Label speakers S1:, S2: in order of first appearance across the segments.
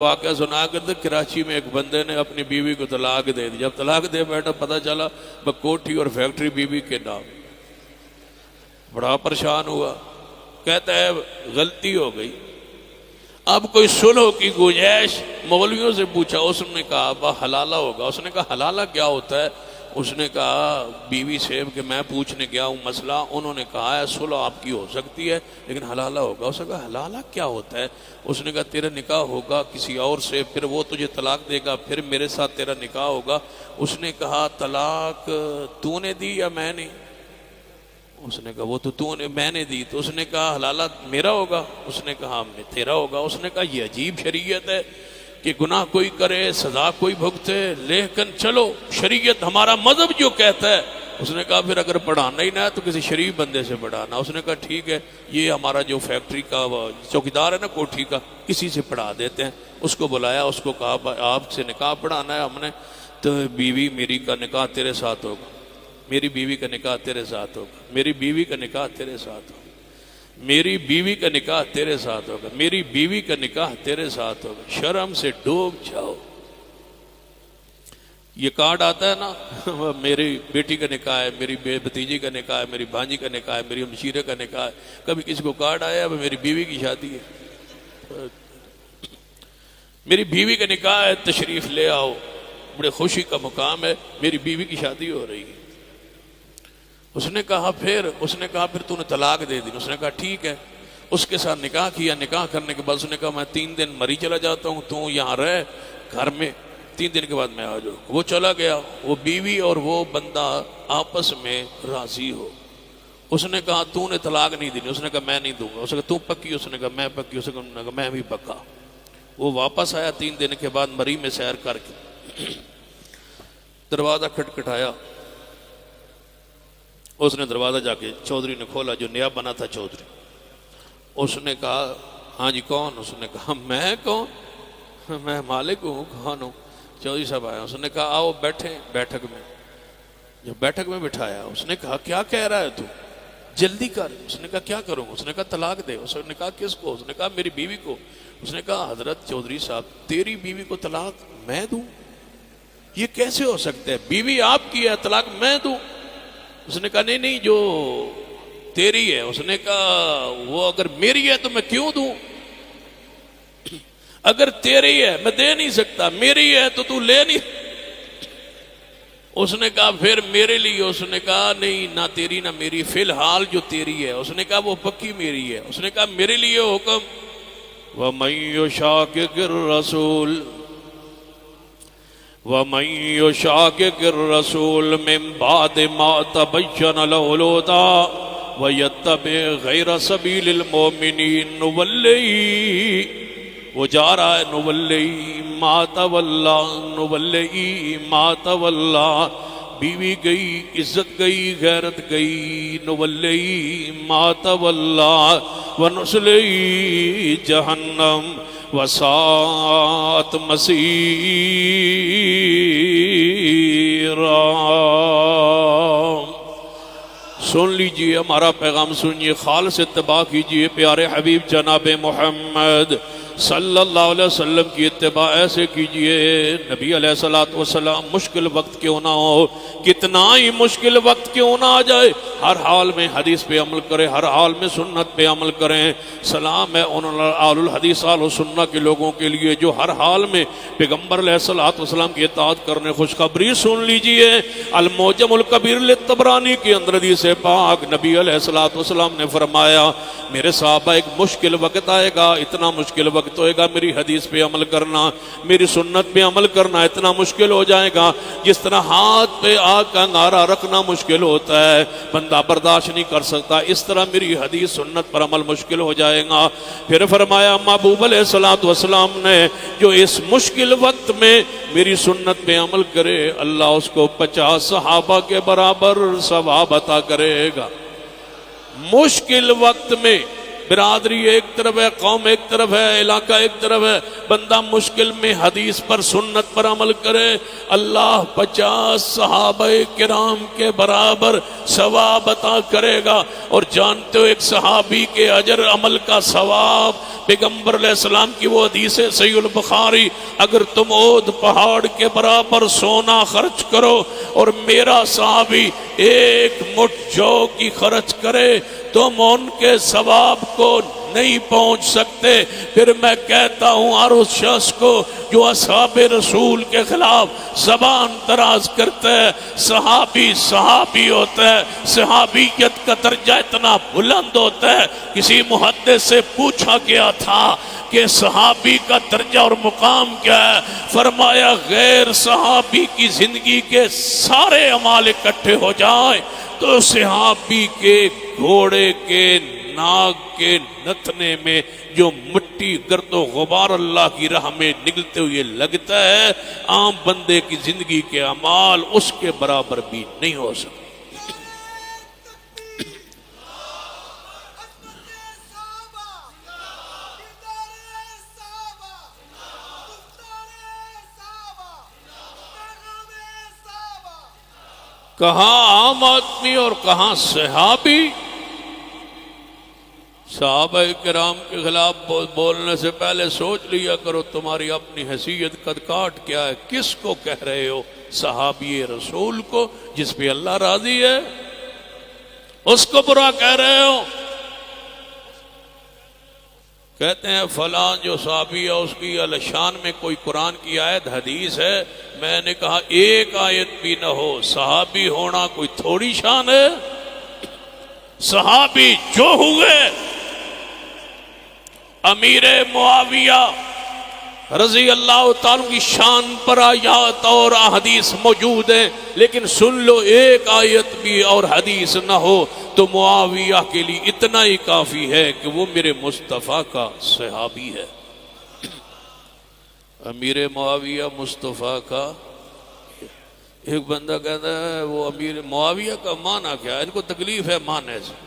S1: واقعہ سنا کر تھے کراچی میں ایک بندے نے اپنی بیوی کو طلاق دے دی. جب طلاق دے بیٹھا پتہ چلا کوٹھی اور فیکٹری بیوی کے نام. بڑا پریشان ہوا, کہتا ہے غلطی ہو گئی. اب کوئی صلح کی گنجائش, مولویوں سے پوچھا, اس نے کہا ابا حلالہ ہوگا. اس نے کہا حلالہ کیا ہوتا ہے؟ اس نے کہا بیوی سے کہ میں پوچھنے گیا ہوں مسئلہ, انہوں نے کہا ہے صلح آپ کی ہو سکتی ہے لیکن حلالہ ہوگا. اس نے کہا حلالہ کیا ہوتا ہے؟ اس نے کہا تیرا نکاح ہوگا کسی اور سے, پھر وہ تجھے طلاق دے گا, پھر میرے ساتھ تیرا نکاح ہوگا. اس نے کہا طلاق تو نے دی یا میں نے؟ اس نے کہا وہ تو نے, میں نے دی. تو اس نے کہا حلالہ میرا ہوگا؟ اس نے کہا تیرا ہوگا. اس نے کہا یہ عجیب شریعت ہے کہ گناہ کوئی کرے سزا کوئی بھگتے, لیکن چلو شریعت ہمارا مذہب جو کہتا ہے. اس نے کہا پھر اگر پڑھانا ہی نہ ہے تو کسی شریف بندے سے پڑھانا. اس نے کہا ٹھیک ہے, یہ ہمارا جو فیکٹری کا چوکیدار ہے نا کوٹھی کا, کسی سے پڑھا دیتے ہیں. اس کو بلایا, اس کو کہا آپ سے نکاح پڑھانا ہے ہم نے, تو بیوی میری کا نکاح تیرے ساتھ ہوگا, میری بیوی کا نکاح تیرے ساتھ ہوگا, میری بیوی کا نکاح تیرے ساتھ ہوگا, میری بیوی کا نکاح تیرے ساتھ ہوگا, میری بیوی کا نکاح تیرے ساتھ ہوگا. شرم سے ڈوب جاؤ. یہ کارڈ آتا ہے نا, میری بیٹی کا نکاح ہے, میری بھتیجی کا نکاح ہے, میری بھانجی کا نکاح ہے, میری ہمشیرے کا نکاح ہے. کبھی کسی کو کارڈ آیا ہے میری بیوی کی شادی ہے, میری بیوی کا نکاح ہے, تشریف لے آؤ, بڑے خوشی کا مقام ہے, میری بیوی کی شادی ہو رہی ہے. اس نے کہا پھر تو نے طلاق دے دی. اس نے کہا ٹھیک ہے. اس کے ساتھ نکاح کیا. نکاح کرنے کے بعد اس نے کہا میں 3 دن مری چلا جاتا ہوں, تو یہاں رہ گھر میں, 3 دن کے بعد میں آ جاؤں. وہ چلا گیا. وہ بیوی اور وہ بندہ آپس میں راضی ہو. اس نے کہا تو نے طلاق نہیں دی. اس نے کہا میں نہیں دوں گا. اس نے کہا تو پکی؟ اس نے کہا میں پکی. اس نے کہا میں بھی پکا. وہ واپس آیا 3 دن کے بعد مری میں سیر کر کے, دروازہ کھٹکھٹایا. اس نے دروازہ جا کے چودھری نے کھولا, جو نیا بنا تھا چودھری. اس نے کہا ہاں جی کون؟ اس نے کہا میں کون, میں مالک ہوں. کون ہوں؟ چودھری صاحب آیا. اس نے کہا آؤ بیٹھیں بیٹھک میں. جب بیٹھک میں بٹھایا, اس نے کہا کیا کہہ رہا ہے تو, جلدی کر. اس نے کہا کیا کروں؟ اس نے کہا طلاق دے. اس نے کہا کس کو؟ اس نے کہا میری بیوی کو. اس نے کہا حضرت چودھری صاحب تیری بیوی کو طلاق میں دوں؟ یہ کیسے ہو سکتا ہے؟ بیوی آپ کی ہے, طلاق میں دوں؟ اس نے کہا نہیں جو تیری ہے. اس نے کہا وہ اگر میری ہے تو میں کیوں دوں؟ اگر تیری ہے میں دے نہیں سکتا, میری ہے تو لے نہیں. اس نے کہا پھر میرے لیے. اس نے کہا نہیں نہ تیری نہ میری, فی الحال جو تیری ہے. اس نے کہا وہ پکی میری ہے. اس نے کہا میرے لیے حکم وَمَن يُشَاقِقِ الرَّسُولِ وَمَن يُشَاقِقِ الرَّسُولِ مِن بَعْدِ مَا تَبَيَّنَ لَهُ الْهُدَىٰ وَيَتَّبِعْ غَيْرَ سَبِيلِ الْمُؤْمِنِينَ نُوَلِّهِ, وہ جا رہا ہے, نُوَلِّهِ مَا تَوَلَّىٰ, نُوَلِّهِ مَا تَوَلَّىٰ. بیوی گئی, عزت گئی, غیرت گئی. نُوَلِّهِ مَا تَوَلَّىٰ وَنُصْلِهِ جَهَنَّمَ وساعت مسیرا. سن لیجئے ہمارا پیغام, سنیے, خالص اتباع کیجئے پیارے حبیب جناب محمد صلی اللہ علیہ وسلم کی اتباع ایسے کیجئے. نبی علیہ السلام مشکل وقت کیوں نہ ہو, کتنا ہی مشکل وقت کیوں نہ آ جائے, ہر حال میں حدیث پہ عمل کریں, ہر حال میں سنت پہ عمل کریں. سلام ہے ان اہل الحدیث اہل السنت کے لوگوں کے لیے جو ہر حال میں پیغمبر علیہ السلام کی اطاعت کرنے. خوشخبری سن لیجئے, المعجم الکبیر للطبرانی کے اندر حدیث پاک نبی علیہ السلام نے فرمایا میرے صحابہ ایک مشکل وقت آئے گا, اتنا مشکل وقت ہوئے گا میری حدیث پہ عمل کرنا, میری سنت پہ عمل کرنا اتنا مشکل ہو جائے گا جس طرح ہاتھ پہ آگ کا انگارہ رکھنا مشکل ہوتا ہے, بندہ برداشت نہیں کر سکتا, اس طرح میری حدیث سنت پر عمل مشکل ہو جائے گا. پھر فرمایا محبوب علیہ السلام نے جو اس مشکل وقت میں میری سنت پہ عمل کرے اللہ اس کو 50 صحابہ کے برابر ثواب عطا کرے گا. مشکل وقت میں برادری ایک طرف ہے, قوم ایک طرف ہے, علاقہ ایک طرف ہے, بندہ مشکل میں حدیث پر سنت پر عمل کرے اللہ 50 صحابہ کرام کے برابر ثواب عطا کرے گا. اور جانتے ہو ایک صحابی کے اجر عمل کا ثواب پیغمبر علیہ السلام کی وہ حدیث ہے صحیح البخاری، اگر تم اود پہاڑ کے برابر سونا خرچ کرو اور میرا صحابی ایک مٹھ جو کی خرچ کرے تم ان کے ثواب کو نہیں پہنچ سکتے۔ پھر میں کہتا ہوں ہر اس شخص کو جو اصحاب رسول کے خلاف زبان دراز کرتا ہے، صحابی صحابی ہوتا ہے، صحابیت کا درجہ اتنا بلند ہوتا ہے۔ کسی محدث سے پوچھا گیا تھا کہ صحابی کا درجہ اور مقام کیا ہے؟ فرمایا غیر صحابی کی زندگی کے سارے اعمال اکٹھے ہو جائیں تو صحابی کے گھوڑے کے ناک کے نتنے میں جو مٹی گرد و غبار اللہ کی راہ میں نگلتے ہوئے لگتا ہے، عام بندے کی زندگی کے اعمال اس کے برابر بھی نہیں ہو سکتے۔ کہاں عام آدمی اور کہاں صحابی؟ صحابہ کرام کے خلاف بولنے سے پہلے سوچ لیا کرو تمہاری اپنی حیثیت قد کاٹ کیا ہے۔ کس کو کہہ رہے ہو؟ صحابی رسول کو جس پہ اللہ راضی ہے، اس کو برا کہہ رہے ہو۔ کہتے ہیں فلاں جو صحابی ہے اس کی شان میں کوئی قرآن کی آیت حدیث ہے۔ میں نے کہا ایک آیت بھی نہ ہو، صحابی ہونا کوئی تھوڑی شان ہے؟ صحابی جو ہوئے امیر معاویہ رضی اللہ تعالیٰ کی شان پر آیات اور احادیث موجود ہیں، لیکن سن لو ایک آیت بھی اور حدیث نہ ہو تو معاویہ کے لیے اتنا ہی کافی ہے کہ وہ میرے مصطفیٰ کا صحابی ہے۔ امیر معاویہ مصطفیٰ کا۔ ایک بندہ کہتا ہے وہ امیر معاویہ کا معنی کیا ہے؟ ان کو تکلیف ہے معنی سے۔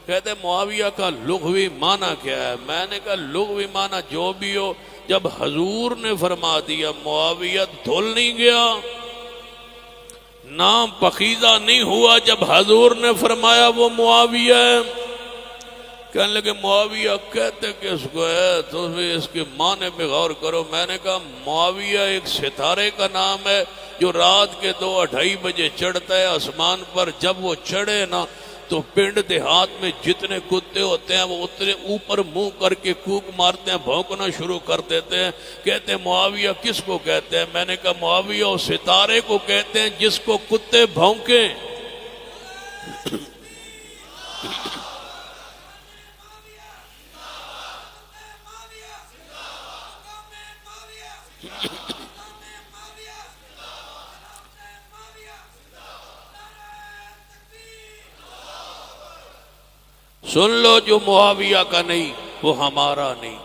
S1: کہتے ہیں معاویہ کا لغوی معنی کیا ہے؟ میں نے کہا لغوی معنی جو بھی ہو، جب حضور نے فرما دیا معاویہ دھل نہیں گیا، نام پخیزہ نہیں ہوا، جب حضور نے فرمایا وہ معاویہ ہے۔ کہنے لگے معاویہ کہتے کس کو ہے؟ تو اس کے معنی میں غور کرو۔ میں نے کہا معاویہ ایک ستارے کا نام ہے جو رات کے 2-2:30 بجے چڑھتا ہے آسمان پر۔ جب وہ چڑھے نا تو پنڈ دیہات میں جتنے کتے ہوتے ہیں وہ اتنے اوپر منہ کر کے کوک مارتے ہیں، بھونکنا شروع کر دیتے ہیں۔ کہتے ہیں معاویہ کس کو کہتے ہیں؟ میں نے کہا معاویہ اس ستارے کو کہتے ہیں جس کو کتے بھونکیں۔ سن لو جو معاویہ کا نہیں وہ ہمارا نہیں۔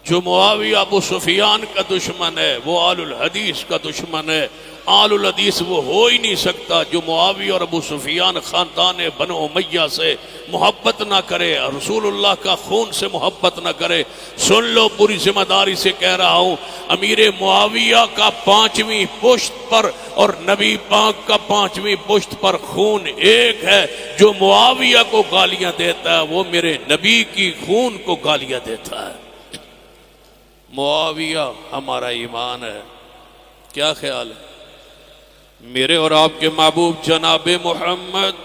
S1: جو معاویہ ابو سفیان کا دشمن ہے وہ آل الحدیث کا دشمن ہے۔ آل الحدیث وہ ہو ہی نہیں سکتا جو معاویہ اور ابو سفیان خاندان بنو امیہ سے محبت نہ کرے، رسول اللہ کا خون سے محبت نہ کرے۔ سن لو پوری ذمہ داری سے کہہ رہا ہوں، امیر معاویہ کا 5ویں پشت پر اور نبی پاک کا 5ویں پشت پر خون ایک ہے۔ جو معاویہ کو گالیاں دیتا ہے وہ میرے نبی کی خون کو گالیاں دیتا ہے۔ معاویہ ہمارا ایمان ہے۔ کیا خیال ہے؟ میرے اور آپ کے محبوب جناب محمد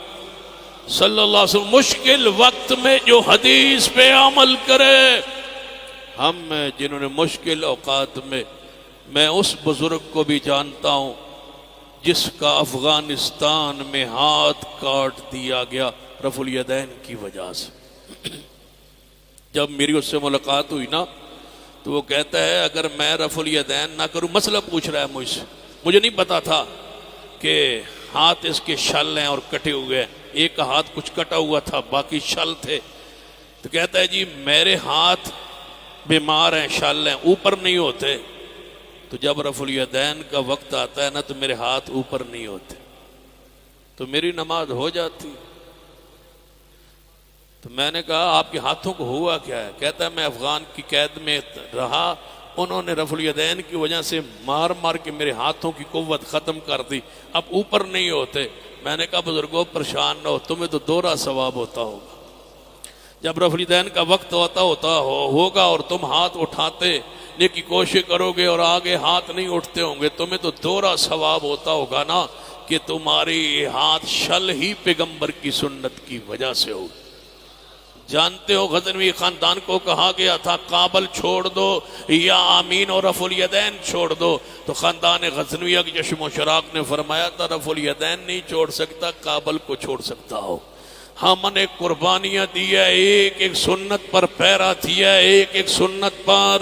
S1: صلی اللہ علیہ وسلم مشکل وقت میں جو حدیث پہ عمل کرے، ہم میں جنہوں نے مشکل اوقات میں اس بزرگ کو بھی جانتا ہوں جس کا افغانستان میں ہاتھ کاٹ دیا گیا رفع الیدین کی وجہ سے۔ جب میری اس سے ملاقات ہوئی نا تو وہ کہتا ہے اگر میں رفع الیدین نہ کروں، مسئلہ پوچھ رہا ہے مجھ سے، مجھے نہیں پتا تھا کہ ہاتھ اس کے شل ہیں اور کٹے ہوئے ہیں، ایک کا ہاتھ کچھ کٹا ہوا تھا باقی شل تھے۔ تو کہتا ہے جی میرے ہاتھ بیمار ہیں، شل ہیں، اوپر نہیں ہوتے، تو جب رفع الیدین کا وقت آتا ہے نا تو میرے ہاتھ اوپر نہیں ہوتے، تو میری نماز ہو جاتی۔ تو میں نے کہا آپ کے ہاتھوں کو ہوا کیا ہے؟ کہتا ہے میں افغان کی قید میں رہا، انہوں نے رفع الیدین کی وجہ سے مار مار کے میرے ہاتھوں کی قوت ختم کر دی، اب اوپر نہیں ہوتے۔ میں نے کہا بزرگوں پریشان نہ ہو، تمہیں تو 2 ثواب ہوتا ہوگا۔ جب رفع الیدین کا وقت ہوگا اور تم ہاتھ اٹھاتے کی کوشش کرو گے اور آگے ہاتھ نہیں اٹھتے ہوں گے، تمہیں تو دوہرا ثواب ہوتا ہوگا نا کہ تمہاری ہاتھ شل ہی پیغمبر کی سنت کی وجہ سے ہو۔ جانتے ہو غزنوی خاندان کو کہا گیا تھا کابل چھوڑ دو یا آمین اور رفع الیدین چھوڑ دو، تو خاندان غزنویہ کی چشم و چراغ نے فرمایا تھا رفع الیدین نہیں چھوڑ سکتا، کابل کو چھوڑ سکتا ہو۔ ہم نے قربانیاں دی ہے، ایک ایک سنت پر پیرا دیا، ایک ایک سنت پر۔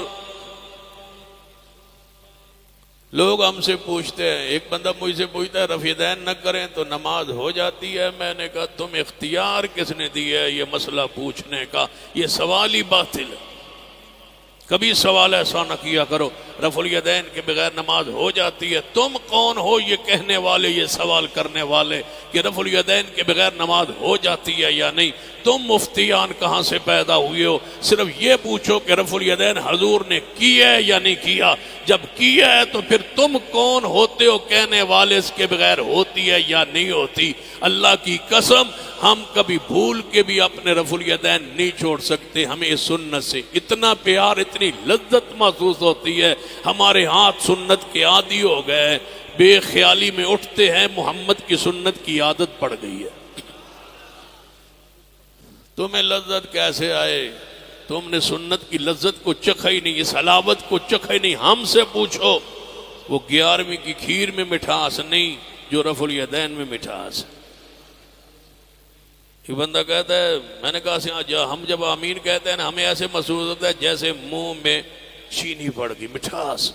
S1: لوگ ہم سے پوچھتے ہیں، ایک بندہ مجھ سے پوچھتا ہے رفع الیدین نہ کریں تو نماز ہو جاتی ہے؟ میں نے کہا تم اختیار کس نے دی ہے یہ مسئلہ پوچھنے کا؟ یہ سوال ہی باطل ہے، کبھی سوال ایسا نہ کیا کرو رفع الیدین کے بغیر نماز ہو جاتی ہے۔ تم کون ہو یہ کہنے والے، یہ سوال کرنے والے کہ رفع الیدین کے بغیر نماز ہو جاتی ہے یا نہیں؟ تم مفتیان کہاں سے پیدا ہوئے ہو؟ صرف یہ پوچھو کہ رفع الیدین حضور نے کیا ہے یا نہیں کیا۔ جب کیا ہے تو پھر تم کون ہوتے ہو کہنے والے اس کے بغیر ہوتی ہے یا نہیں ہوتی؟ اللہ کی قسم ہم کبھی بھول کے بھی اپنے رفع الیدین نہیں چھوڑ سکتے۔ ہمیں اس سنت سے اتنا پیار، اتنی لذت محسوس ہوتی ہے، ہمارے ہاتھ سنت کے عادی ہو گئے، بے خیالی میں اٹھتے ہیں، محمد کی سنت کی عادت پڑ گئی ہے۔ تمہیں لذت کیسے آئے؟ تم نے سنت کی لذت کو چکھا ہی نہیں، اس حلاوت کو چکھا ہی نہیں۔ ہم سے پوچھو، وہ 11ویں کی کھیر میں مٹھاس نہیں جو رفع الیدین میں مٹھاس۔ ایک بندہ کہتا ہے، میں نے کہا ہم جب آمین کہتے ہیں نا ہمیں ایسے محسوس ہوتا ہے جیسے منہ میں چینی پڑ گئی، مٹھاس۔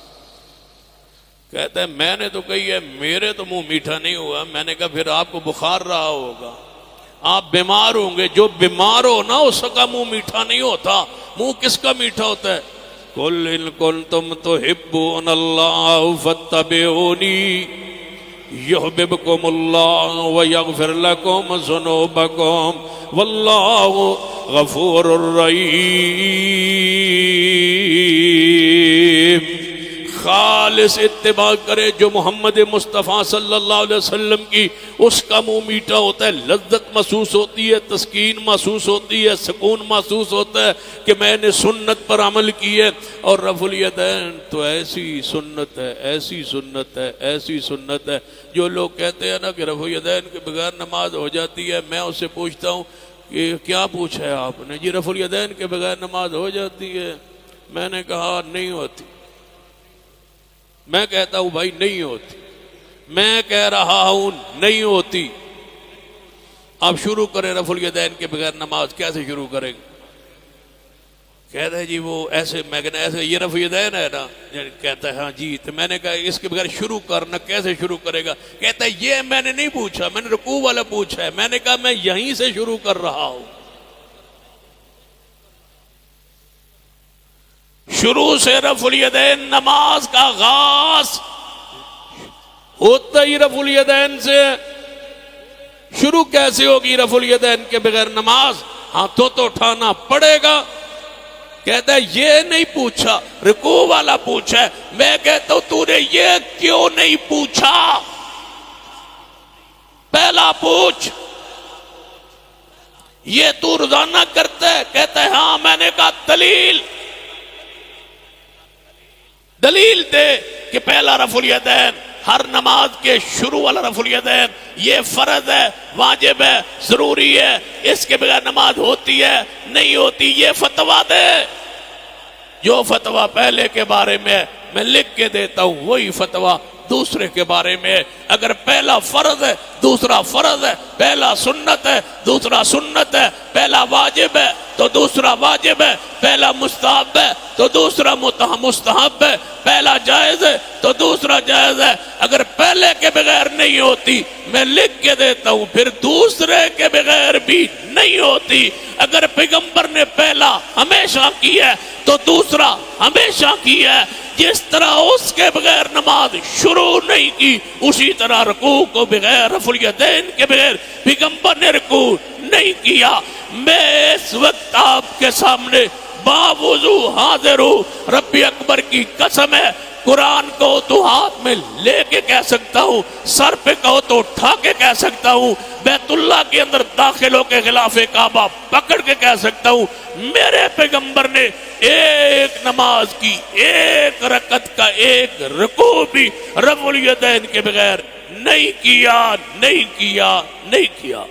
S1: کہتا ہے میں نے تو کہی ہے میرے تو منہ میٹھا نہیں ہوا۔ میں نے کہا پھر آپ کو بخار رہا ہوگا، آپ بیمار ہوں گے۔ جو بیمار ہو نا اس کا منہ میٹھا نہیں ہوتا۔ منہ کس کا میٹھا ہوتا ہے؟ قُلْ إِن كُنتُمْ تُحِبُّونَ اللَّهَ فَاتَّبِعُونِي يحببكم الله ويغفر لكم ذنوبكم والله غفور رحيم۔ خالص اتباع کرے جو محمد مصطفیٰ صلی اللہ علیہ وسلم کی، اس کا منہ میٹھا ہوتا ہے، لذت محسوس ہوتی ہے، تسکین محسوس ہوتی ہے، سکون محسوس ہوتا ہے کہ میں نے سنت پر عمل کی ہے۔ اور رفع الیدین تو ایسی سنت ہے، ایسی سنت ہے، ایسی سنت ہے۔ جو لوگ کہتے ہیں نا کہ رفع الیدین کے بغیر نماز ہو جاتی ہے، میں اس سے پوچھتا ہوں کہ کیا پوچھا ہے آپ نے؟ جی رفع الیدین کے بغیر نماز ہو جاتی ہے؟ میں نے کہا نہیں ہوتی۔ میں کہتا ہوں بھائی نہیں ہوتی، میں کہہ رہا ہوں نہیں ہوتی۔ آپ شروع کریں رفع الیدین کے بغیر نماز، کیسے شروع کریں گے؟ کہتا ہے جی وہ ایسے، میں کہنا ایسے یہ رفع الیدین ہے نا؟ کہتا ہے ہاں جی۔ تو میں نے کہا اس کے بغیر شروع کرنا کیسے شروع کرے گا؟ کہتا ہے یہ میں نے نہیں پوچھا، میں نے رکوع والا پوچھا ہے۔ میں نے کہا میں یہیں سے شروع کر رہا ہوں۔ شروع سے رفع الیدین نماز کا آغاز ہوتا ہی رفع الیدین سے۔ شروع کیسے ہوگی رفع الیدین کے بغیر نماز؟ ہاتھوں تو اٹھانا پڑے گا۔ کہتا ہے یہ نہیں پوچھا، رکوع والا پوچھا ہے۔ میں کہتا ہوں تو نے یہ کیوں نہیں پوچھا؟ پہلا پوچھ، یہ تو روزانہ کرتا ہے؟ کہتا ہے ہاں۔ میں نے کہا دلیل دے کہ پہلا رفع الیدین ہر نماز کے شروع والا رفع الیدین یہ فرض ہے، واجب ہے، ضروری ہے، اس کے بغیر نماز ہوتی ہے نہیں ہوتی؟ یہ فتویٰ دے۔ جو فتویٰ پہلے کے بارے میں میں لکھ کے دیتا ہوں وہی فتویٰ دوسرے کے بارے میں۔ اگر پہلا فرض ہے دوسرا فرض ہے، پہلا سنت ہے دوسرا سنت ہے، پہلا واجب ہے تو دوسرا واجب ہے، پہلا مستحب ہے تو دوسرا مستحب ہے، پہلا جائز ہے تو دوسرا جائز ہے۔ اگر پہلے کے بغیر نہیں ہوتی میں لکھ کے دیتا ہوں، پھر دوسرے کے بغیر بھی نہیں ہوتی۔ اگر پیغمبر نے پہلا ہمیشہ کیا ہے تو دوسرا ہمیشہ کیا ہے۔ جس طرح اس کے بغیر نماز شروع نہیں کی، اسی طرح رکوع کو بغیر رفع الیدین کے بغیر پیغمبر نے رکوع نہیں کیا۔ میں اس وقت آپ کے سامنے باوضو حاضر ہوں، رب اکبر کی قسم ہے قرآن کو تو ہاتھ میں لے کے کہہ سکتا ہوں، سر پہ کہو تو اٹھا کے کہہ سکتا ہوں، بیت اللہ کے اندر داخل ہو کے غلاف کعبہ پکڑ کے کہہ سکتا ہوں، میرے پیغمبر نے ایک نماز کی ایک رکعت کا ایک رکوع بھی رفع الیدین کے بغیر نہیں کیا، نہیں کیا، نہیں کیا۔